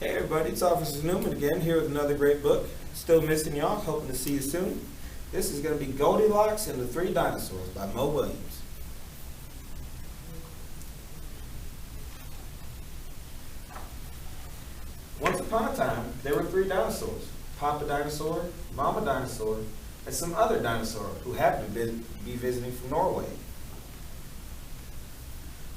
Hey everybody, it's Officer Newman again, here with another great book. Still missing y'all, hoping to see you soon. This is going to be Goldilocks and the Three Dinosaurs by Mo Williams. Once upon a time, there were three dinosaurs. Papa Dinosaur, Mama Dinosaur, and some other dinosaur who happened to be visiting from Norway.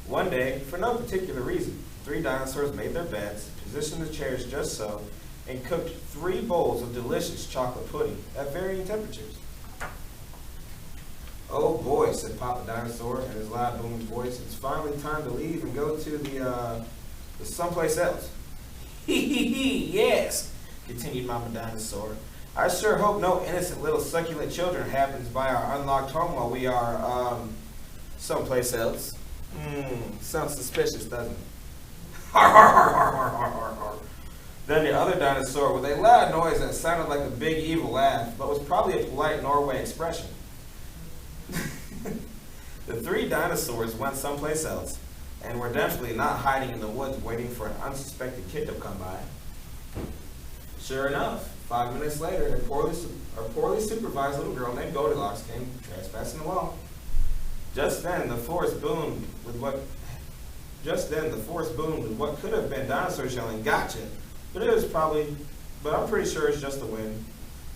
One day, for no particular reason, three dinosaurs made their beds, positioned the chairs just so, and cooked 3 bowls of delicious chocolate pudding at varying temperatures. "Oh boy," said Papa Dinosaur in his loud booming voice, "it's finally time to leave and go to the someplace else." "Hee, yes," continued Mama Dinosaur. "I sure hope no innocent little succulent children happens by our unlocked home while we are, someplace else. Sounds suspicious, doesn't it?" Har, har, har, har, har, har, har, har. Then the other dinosaur, with a loud noise that sounded like a big evil laugh, but was probably a polite Norway expression. The three dinosaurs went someplace else, and were definitely not hiding in the woods waiting for an unsuspected kid to come by. Sure enough, 5 minutes later, a poorly supervised little girl named Goldilocks came trespassing along. Just then, the forest boomed with what could have been dinosaurs yelling, "Gotcha!" But I'm pretty sure it's just the wind.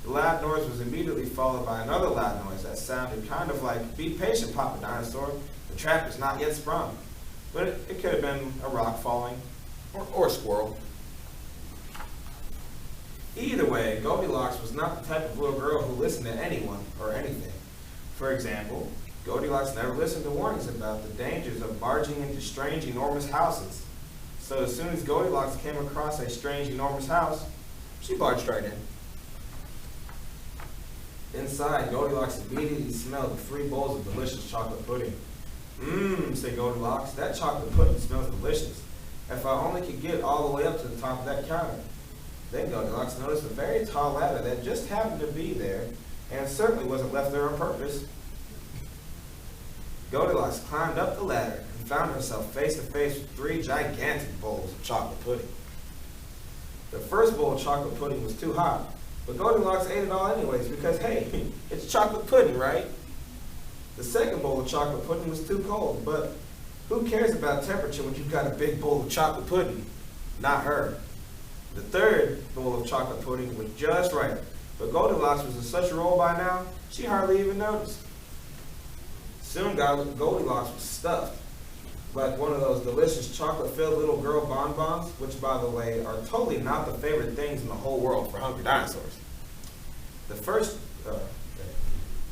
The loud noise was immediately followed by another loud noise that sounded kind of like, "Be patient, Papa Dinosaur, the trap is not yet sprung." But it could have been a rock falling, or a squirrel. Either way, Goldilocks was not the type of little girl who listened to anyone or anything. For example, Goldilocks never listened to warnings about the dangers of barging into strange, enormous houses. So as soon as Goldilocks came across a strange, enormous house, she barged right in. Inside, Goldilocks immediately smelled the 3 bowls of delicious chocolate pudding. Said Goldilocks, "that chocolate pudding smells delicious. If I only could get all the way up to the top of that counter." Then Goldilocks noticed a very tall ladder that just happened to be there, and certainly wasn't left there on purpose. Goldilocks climbed up the ladder and found herself face to face with 3 gigantic bowls of chocolate pudding. The first bowl of chocolate pudding was too hot, but Goldilocks ate it all anyways because, hey, it's chocolate pudding, right? The second bowl of chocolate pudding was too cold, but who cares about temperature when you've got a big bowl of chocolate pudding? Not her. The third bowl of chocolate pudding was just right, but Goldilocks was in such a roll by now, she hardly even noticed. Soon Goldilocks was stuffed, like one of those delicious chocolate-filled little girl bonbons, which, by the way, are totally not the favorite things in the whole world for hungry dinosaurs.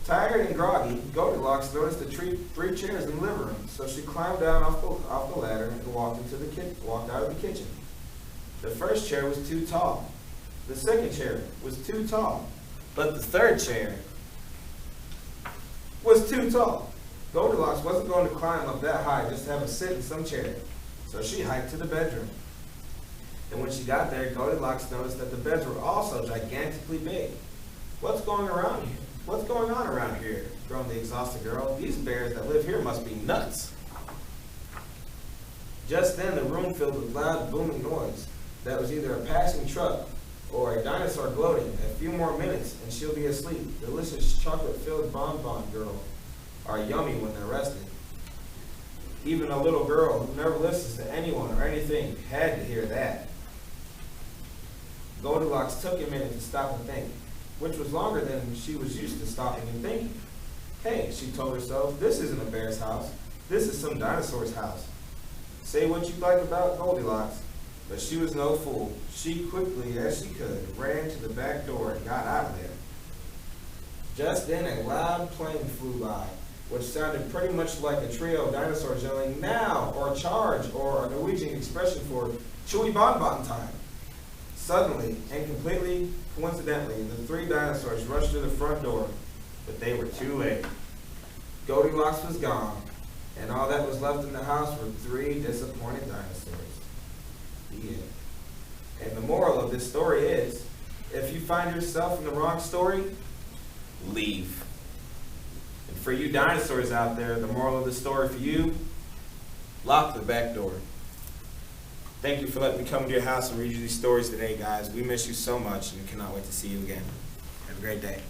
Tired and groggy, Goldilocks noticed the 3 chairs in the living room, so she climbed down off the ladder and walked out of the kitchen. The first chair was too tall. The second chair was too tall, but the third chair was too tall. Goldilocks wasn't going to climb up that high just to have a sit in some chair, so she hiked to the bedroom. And when she got there, Goldilocks noticed that the beds were also gigantically big. What's going on around here?" groaned the exhausted girl. "These bears that live here must be nuts." Just then, the room filled with loud, booming noise that was either a passing truck or a dinosaur gloating. "A few more minutes and she'll be asleep. Delicious chocolate-filled bonbon girl are yummy when they're rested." Even a little girl who never listens to anyone or anything had to hear that. Goldilocks took a minute to stop and think, which was longer than she was used to stopping and thinking. "Hey," she told herself, "this isn't a bear's house. This is some dinosaur's house. Say what you like about Goldilocks, but she was no fool. She quickly as she could ran to the back door and got out of there. Just then a loud plane flew by, which sounded pretty much like a trio of dinosaurs yelling, "Now!" or "Charge!" or a Norwegian expression for "chewy bonbon time." Suddenly, and completely coincidentally, the 3 dinosaurs rushed through the front door, but they were too late. Goldilocks was gone, and all that was left in the house were 3 disappointed dinosaurs. The end. And the moral of this story is, if you find yourself in the wrong story, leave. And for you dinosaurs out there, the moral of the story for you, lock the back door. Thank you for letting me come to your house and read you these stories today, guys. We miss you so much and cannot wait to see you again. Have a great day.